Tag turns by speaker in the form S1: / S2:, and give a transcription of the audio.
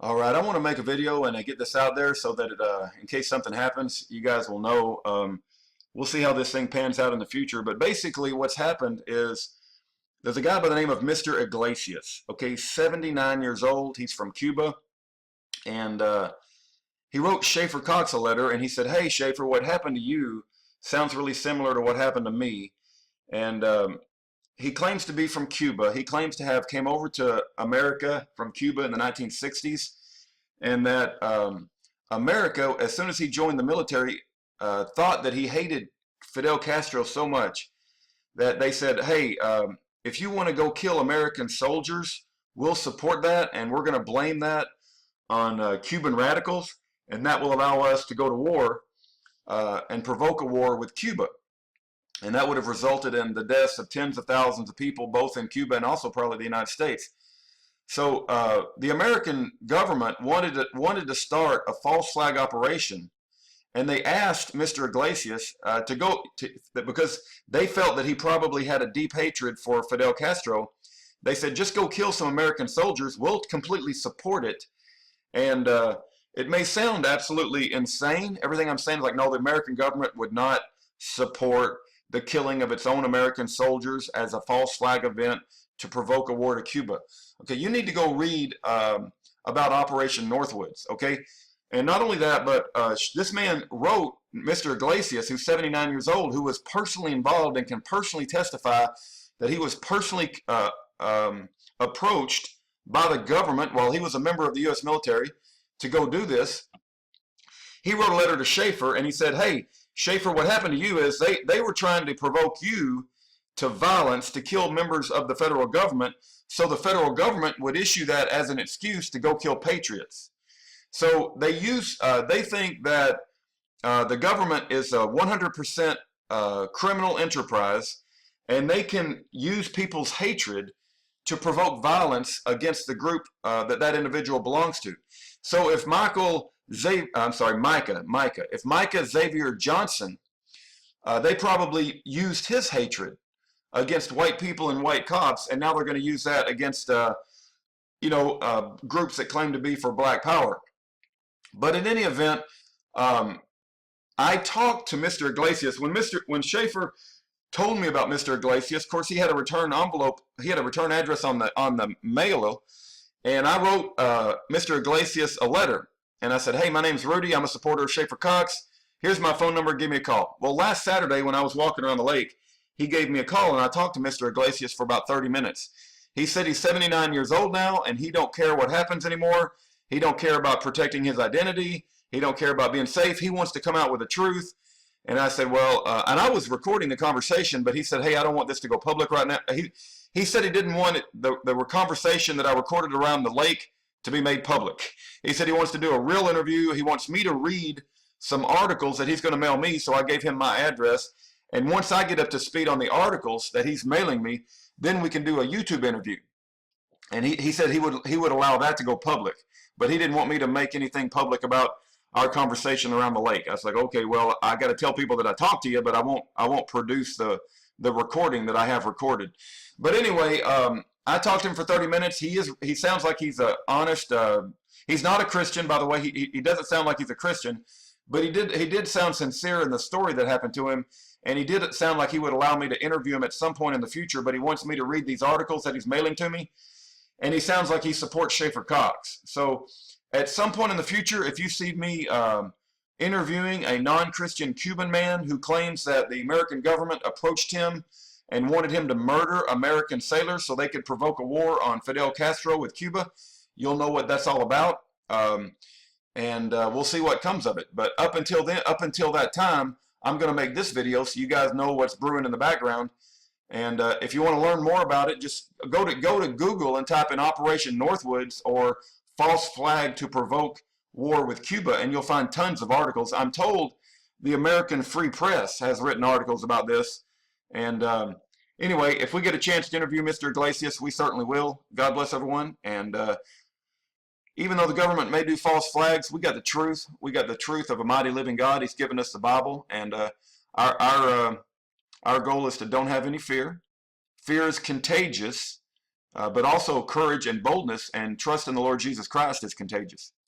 S1: All right, I want to make a video and get this out there so that in case something happens, you guys will know. We'll see how this thing pans out in the future. But basically, what's happened is there's a guy by the name of Mr. Iglesias. Okay, 79 years old. He's from Cuba, and he wrote Schaeffer Cox a letter, and he said, "Hey, Schaeffer, what happened to you sounds really similar to what happened to me." And he claims to be from Cuba. He claims to have came over to America from Cuba in the 1960s, and that America, as soon as he joined the military, thought that he hated Fidel Castro so much that they said, "Hey, if you want to go kill American soldiers, we'll support that, and we're going to blame that on Cuban radicals, and that will allow us to go to war and provoke a war with Cuba." And that would have resulted in the deaths of tens of thousands of people, both in Cuba and also probably the United States. So the American government wanted to start a false flag operation, and they asked Mr. Iglesias to go because they felt that he probably had a deep hatred for Fidel Castro. They said, "Just go kill some American soldiers. We'll completely support it." And it may sound absolutely insane. Everything I'm saying is like, no, the American government would not support the killing of its own American soldiers as a false flag event to provoke a war to Cuba. Okay, you need to go read about Operation Northwoods, okay? And not only that, but this man wrote, Mr. Iglesias, who's 79 years old, who was personally involved and can personally testify that he was personally approached by the government while he was a member of the U.S. military to go do this. He wrote a letter to Schaeffer, and he said, "Hey, Schaeffer, what happened to you is they were trying to provoke you to violence, to kill members of the federal government, so the federal government would issue that as an excuse to go kill patriots." So they think that the government is a 100% criminal enterprise, and they can use people's hatred to provoke violence against the group that individual belongs to. So if if Micah Xavier Johnson, they probably used his hatred against white people and white cops, and now they're going to use that against groups that claim to be for black power. But in any event, I talked to Mr. Iglesias when Schaeffer told me about Mr. Iglesias. Of course, he had a return envelope. He had a return address on the mailer, and I wrote Mr. Iglesias a letter. And I said, "Hey, my name's Rudy. I'm a supporter of Schaeffer Cox. Here's my phone number. Give me a call." Well, last Saturday when I was walking around the lake, he gave me a call, and I talked to Mr. Iglesias for about 30 minutes. He said he's 79 years old now, and he don't care what happens anymore. He don't care about protecting his identity. He don't care about being safe. He wants to come out with the truth. And I said, well, and I was recording the conversation, but he said, "Hey, I don't want this to go public right now." He said he didn't want the conversation that I recorded around the lake to be made public. He said he wants to do a real interview. He wants me to read some articles that he's going to mail me, so I gave him my address. And once I get up to speed on the articles that he's mailing me, then we can do a YouTube interview. And he said he would allow that to go public, but he didn't want me to make anything public about our conversation around the lake. I was like, okay, well, I got to tell people that I talked to you, but I won't produce the recording that I have recorded. But anyway, I talked to him for 30 minutes. He sounds like he's a honest. He's not a Christian, by the way. He doesn't sound like he's a Christian, but he did sound sincere in the story that happened to him, and he did sound like he would allow me to interview him at some point in the future. But he wants me to read these articles that he's mailing to me, and he sounds like he supports Schaeffer Cox. So at some point in the future, if you see me interviewing a non-Christian Cuban man who claims that the American government approached him and wanted him to murder American sailors so they could provoke a war on Fidel Castro with Cuba, you'll know what that's all about, and we'll see what comes of it. But up until that time, I'm going to make this video so you guys know what's brewing in the background. And if you want to learn more about it, just go to Google and type in Operation Northwoods or false flag to provoke war with Cuba, and you'll find tons of articles. I'm told the American Free Press has written articles about this. And anyway, if we get a chance to interview Mr. Iglesias, we certainly will. God bless everyone. And even though the government may do false flags, we got the truth. We got the truth of a mighty living God. He's given us the Bible. And our goal is to don't have any fear. Fear is contagious. but also courage and boldness and trust in the Lord Jesus Christ is contagious.